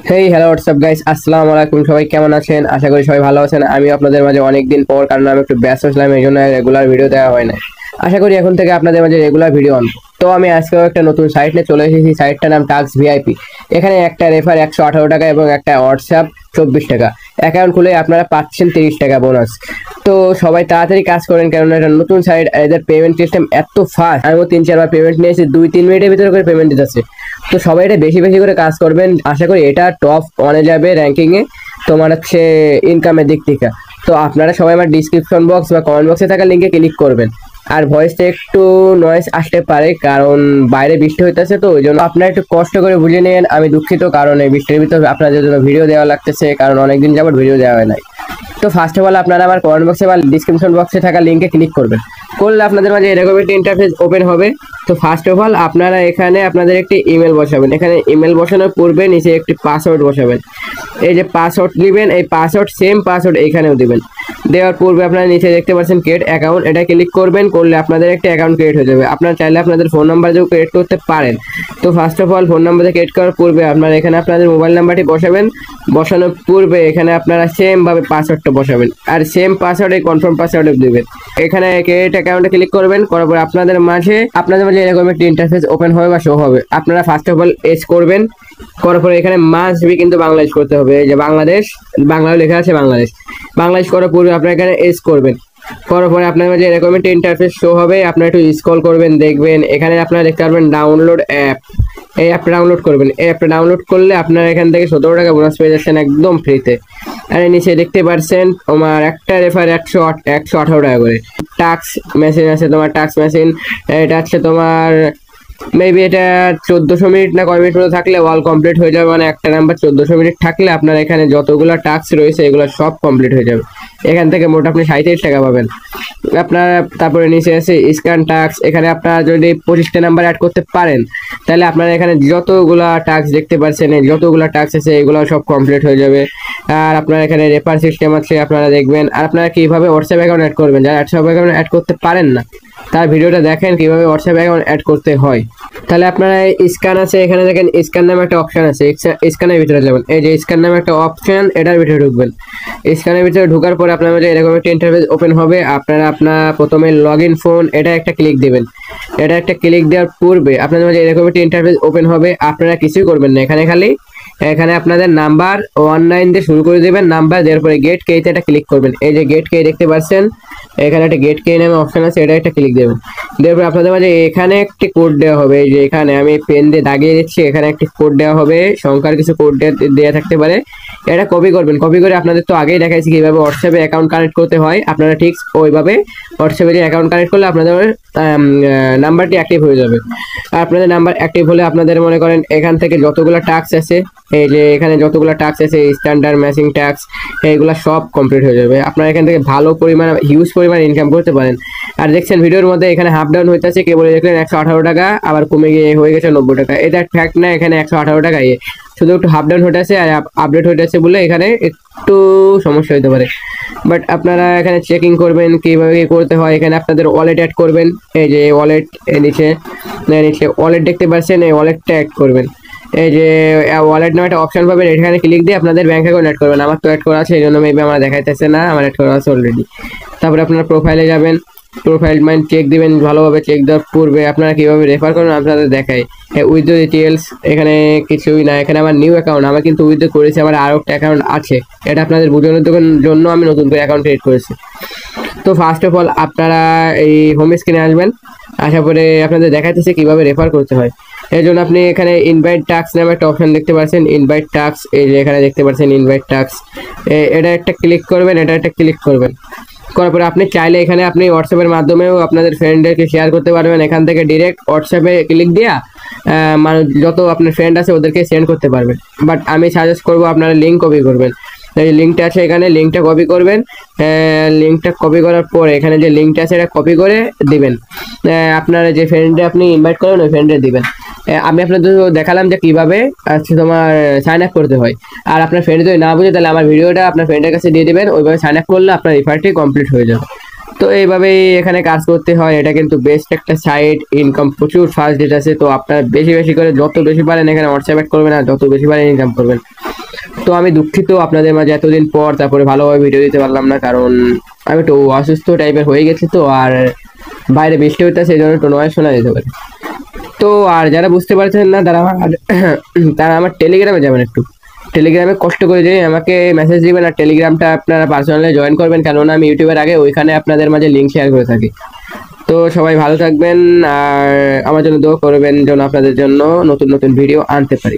Hey hello WhatsApp guys, আসসালামু আলাইকুম। সবাই কেমন আছেন? আশা করি সবাই ভালো আছেন। আমি আপনাদের মাঝে অনেকদিন পর, কারণ আমি একটু ব্যস্ত ছিলাম, এই জন্য রেগুলার ভিডিও দেওয়া হয় না। আশা করি এখন থেকে আপনাদের মাঝে রেগুলার ভিডিও আনবো। তো আমি আজকেও একটা নতুন সাইট নিয়ে চলে এসেছি। সাইটটার নাম টাক্স ভিআইপি। এখানে একটা রেফার 118 টাকা এবং একটা হোয়াটসঅ্যাপ 24 টাকা। অ্যাকাউন্ট খুলে আপনারা পাচ্ছেন 30 টাকা বোনাস। তো সবাই তাড়াতাড়ি কাজ করেন, কারণ এটা নতুন সাইট। এদের পেমেন্ট সিস্টেম এত ফাস্ট, আমিও 3-4 বার পেমেন্ট নিয়েছি, 2-3 মিনিটের ভিতরে করে পেমেন্ট দিতেছে। তো সবাই এটা বেশি বেশি করে কাজ করবেন। আশা করি এটা টপ 1-এ যাবে র্যাঙ্কিংয়ে, তোমার হচ্ছে ইনকামের দিক থেকে। তো আপনারা সবাই আমার ডিসক্রিপশন বক্স বা কমেন্ট বক্সে থাকা লিঙ্কে ক্লিক করবেন। আর ভয়েসটা একটু নয়েজ আসতে পারে, কারণ বাইরে বৃষ্টি হইতেছে, তো ওই জন্য আপনারা একটু কষ্ট করে বুঝে নেন। আমি দুঃখিত, কারণ এই বৃষ্টির ভিতরে আপনাদের জন্য ভিডিও দেওয়া লাগতেছে, কারণ অনেকদিন যাবত ভিডিও দেওয়া হয় নাই। তো ফার্স্ট অফ অল আপনারা আমার কমেন্ট বক্সে বা ডিসক্রিপশন বক্সে থাকা লিঙ্কে ক্লিক করবেন। করলে আপনাদের মাঝে এরকম একটি ইন্টারফেস ওপেন হবে। তো ফার্স্ট অফ অল আপনারা এখানে আপনাদের একটি ইমেল বসাবেন। এখানে ইমেল বসানোর পূর্বে নিচে একটি পাসওয়ার্ড বসাবেন। এই যে পাসওয়ার্ড দিবেন, এই পাসওয়ার্ড সেম পাসওয়ার্ড এখানেও দিবেন। দেওয়ার পূর্বে আপনারা নিচে দেখতে পাচ্ছেন ক্রিয়েট অ্যাকাউন্ট, এটা ক্লিক করবেন। করলে আপনাদের একটা অ্যাকাউন্ট ক্রিয়েট হয়ে যাবে। আপনারা চাইলে আপনাদের ফোন নাম্বার দিয়েও ক্রিয়েট করতে পারেন। তো first of all phone number create করার পূর্বে আপনারা এখানে আপনাদের মোবাইল নাম্বারটি বসাবেন। বসানোর পূর্বে এখানে আপনারা সেম ভাবে পাসওয়ার্ডটা বসাবেন, আর সেম পাসওয়ার্ডে কনফার্ম পাসওয়ার্ড দিবেন। এখানে ক্রিয়েট অ্যাকাউন্টে ক্লিক করবেন। করার পর আপনাদের মাঝে এরকম একটি ইন্টারফেস ওপেন হবে বা শো হবে। আপনারা ফার্স্ট অফ অল এজ করবেন। করার পরে এখানে মাস্ট বি কিন্তু বাংলাদেশ করতে হবে। এই যে বাংলাদেশ, বাংলায় লেখা আছে বাংলাদেশ। বাংলাদেশ করার পূর্বে আপনারা এখানে এজ করবেন। করার পরে আপনার মাঝে এরকম একটা ইন্টারফেস শো হবে। আপনারা একটু স্ক্রল করবেন, দেখবেন এখানে আপনারা দেখতে পারবেন ডাউনলোড অ্যাপ। এই অ্যাপটা ডাউনলোড করবেন। এই অ্যাপটা ডাউনলোড করলে আপনারা এখান থেকে 17 টাকা বোনাস পেয়ে যাচ্ছেন একদম ফ্রিতে। আর নিচে দেখতে পাচ্ছেন তোমার একটা রেফার 118 টাকা করে। টাক্স মেশিন আছে তোমার, টাক্স মেশিন। এটা হচ্ছে তোমার মেবি এটা 1400 মিনিট না কয় মিনিট মতো থাকলে ওয়াল কমপ্লিট হয়ে যাবে। মানে একটা নাম্বার 1400 মিনিট থাকলে আপনার এখানে যতগুলো টাস্ক রয়েছে এগুলো সব কমপ্লিট হয়ে যাবে। এখান থেকে মোট আপনি 37 টাকা পাবেন আপনার। তারপরে নিচে আছে স্ক্যান টাস্ক। এখানে আপনারা যদি 25টা নাম্বার অ্যাড করতে পারেন, তাহলে আপনারা এখানে যতগুলা টাস্ক দেখতে পাচ্ছেন, যতগুলা টাস্ক আছে এগুলো সব কমপ্লিট হয়ে যাবে। আর আপনার এখানে রেফার সিস্টেম আছে, আপনারা দেখবেন। আর আপনারা কিভাবে হোয়াটসঅ্যাপ অ্যাকাউন্ট অ্যাড করবেন, যারা হোয়াটসঅ্যাপ অ্যাকাউন্ট অ্যাড করতে পারেন না, তার ভিডিওটা দেখেন কিভাবে হোয়াটসঅ্যাপ অ্যাকাউন্ট অ্যাড করতে হয়। তাহলে আপনারা স্ক্যান আছে, এখানে দেখেন স্ক্যান নামে একটা অপশন আছে। স্ক্যানের ভিতরে যাবেন। এই যে স্ক্যান নামে একটা অপশন, এটার ভিতরে ঢুকবেন। স্ক্যানের ভিতরে ঢোকার পরে আপনার মধ্যে এরকম একটা ইন্টারফেস ওপেন হবে। আপনারা প্রথমে লগ ইন ফোন, এটা একটা ক্লিক দিবেন। এটা একটা ক্লিক দেওয়ার পূর্বে আপনাদের মাঝে এরকম একটা ইন্টারফেস ওপেন হবে। আপনারা কিছুই করবেন না, এখানে আপনাদের নাম্বার 19 দিয়ে শুরু করে দেবেন। নাম্বার দেওয়ার পরে গেট কে তে একটা ক্লিক করবেন। এই যে গেট কে দেখতে পাচ্ছেন, এখানে একটা গেট কে নামে অপশন আছে, এটা একটা ক্লিক দেবেন। দেওয়ার পরে আপনাদের মাঝে এখানে একটি কোড দেওয়া হবে। এই যে এখানে আমি পেন দিয়ে দাগিয়ে দিচ্ছি, এখানে একটি কোড দেওয়া হবে। সংখ্যার কিছু কোড দেওয়া থাকতে পারে, এটা কপি করবেন। কপি করে আপনাদের তো আগেই দেখাইছি কিভাবে হোয়াটসঅ্যাপে অ্যাকাউন্ট কানেক্ট করতে হয়। আপনারা ঠিক ওইভাবে হোয়াটসঅ্যাপে অ্যাকাউন্ট কানেক্ট করলে আপনাদের নাম্বারটি অ্যাক্টিভ হয়ে যাবে। আর আপনাদের নাম্বার অ্যাক্টিভ হলে আপনাদের মনে করেন এখান থেকে যতগুলো টাস্ক আছে, এই যে এখানে যতগুলো টাস্ক আছে স্ট্যান্ডার্ড ম্যাচিং টাস্ক, এইগুলো সব কমপ্লিট হয়ে যাবে। আপনারা এখান থেকে ভালো পরিমাণ হিউজ পরিমাণ ইনকাম করতে পারেন। আর দেখছেন ভিডিওর মধ্যে এখানে হাফ ডাউন হইতেছে, কেবল দেখলেন 118 টাকা, আবার কমে গিয়ে হয়ে গেছে 90 টাকা। এটা ফ্যাক্ট না, এখানে 118 টাকা শুধু একটু হাফ ডাউন হইতেছে আর আপডেট হইতেছে বলে এখানে একটু সমস্যা হতে পারে। বাট আপনারা এখানে চেকিং করবেন কিভাবে কি করতে হয়। এখানে আপনাদের ওয়ালেট অ্যাড করবেন। এই যে ওয়ালেট নিচে ওয়ালেট দেখতে পাচ্ছেন, এই ওয়ালেটটা অ্যাড করবেন। এই যে ওয়ালেট নামে একটা অপশন পাবেন, এখানে ক্লিক দিয়ে আপনাদের ব্যাংক অ্যাকাউন্ট অ্যাড করবেন। আমার তো অ্যাড করা আছে, এই জন্য মেবি আমার দেখাইতেছে না, আমার অ্যাড করা আছে অলরেডি। তারপরে আপনারা প্রোফাইলে যাবেন। প্রোফাইল চেক দিবেন ভালোভাবে। চেক দেওয়ার পূর্বে আপনারা কিভাবে রেফার করবেন আপনাদের দেখায়। উইথড্র ডিটেলস এখানে কিছুই না। এখানে আমার নিউ অ্যাকাউন্ট, আমার কিন্তু উইথড্র করেছি, আমার আরও একটা অ্যাকাউন্ট আছে। এটা আপনাদের বোঝানোর জন্য আমি নতুন করে অ্যাকাউন্ট ক্রিয়েট করেছি। তো ফার্স্ট অফ অল আপনারা এই হোম স্ক্রিনে আসবেন। আসার পরে আপনাদের দেখাইতেছে কিভাবে রেফার করতে হয়। এর জন্য আপনি এখানে ইনভাইট টাস্ক নামে একটা অপশন দেখতে পাচ্ছেন। ইনভাইট টাস্ক, এই যে এখানে দেখতে পাচ্ছেন ইনভাইট টাস্ক, এটা একটা ক্লিক করবেন। এটা একটা ক্লিক করবেন। করার পরে আপনি চাইলে এখানে আপনি হোয়াটসঅ্যাপের মাধ্যমেও আপনাদের ফ্রেন্ডদেরকে শেয়ার করতে পারবেন। এখান থেকে ডিরেক্ট হোয়াটসঅ্যাপে ক্লিক দিয়া মানুষ যত আপনার ফ্রেন্ড আছে ওদেরকে সেন্ড করতে পারবেন। বাট আমি সাজেস্ট করবো আপনারা লিঙ্ক কপি করবেন। এই লিঙ্কটা আছে এখানে, লিঙ্কটা কপি করবেন। লিঙ্কটা কপি করার পরে এখানে যে লিঙ্কটা আছে এটা কপি করে দিবেন। আপনার যে ফ্রেন্ডে আপনি ইনভাইট করবেন ওই ফ্রেন্ডে দিবেন। আমি আপনাদের দেখালাম যে কিভাবে তোমার সাইন আপ করতে হয়। আর আপনার ফ্রেন্ড যদি না বুঝে তাহলে আমার ভিডিওটা আপনার ফ্রেন্ডের কাছে দিয়ে দিবেন। ওইভাবে সাইন আপ করলে আপনার রেফারটি কমপ্লিট হয়ে যাবে। তো এইভাবেই এখানে কাজ করতে হয়। এটা কিন্তু বেস্ট একটা সাইট, ইনকাম প্রচুর ফাস্ট ডেট আছে। তো আপনারা বেশি বেশি করে যত বেশি পারেন এখানে হোয়াটসঅ্যাপ অ্যাড করবেন, আর যত বেশি পারেন ইনকাম করবেন। তো আমি দুঃখিত আপনাদের মাঝে এতদিন পর তারপরে ভালোভাবে ভিডিও দিতে পারলাম না, কারণ আমি একটু অসুস্থ টাইপের হয়ে গেছি তো, আর বাইরে বৃষ্টি হইতেছে সেই জন্য একটু নয়েজ শোনা যেতে পারে। তো আর যারা বুঝতে পারছেন না তারা আমার টেলিগ্রামে যাবেন, একটু টেলিগ্রামে কষ্ট করে যে আমাকে মেসেজ দিবেন, আর টেলিগ্রামটা আপনারা পার্সোনালি জয়েন করবেন, কেননা আমি ইউটিউবের আগে ওইখানে আপনাদের মাঝে লিঙ্ক শেয়ার করে থাকি। তো সবাই ভালো থাকবেন আর আমার জন্য দোয়া করবেন যেন আপনাদের জন্য নতুন নতুন ভিডিও আনতে পারি।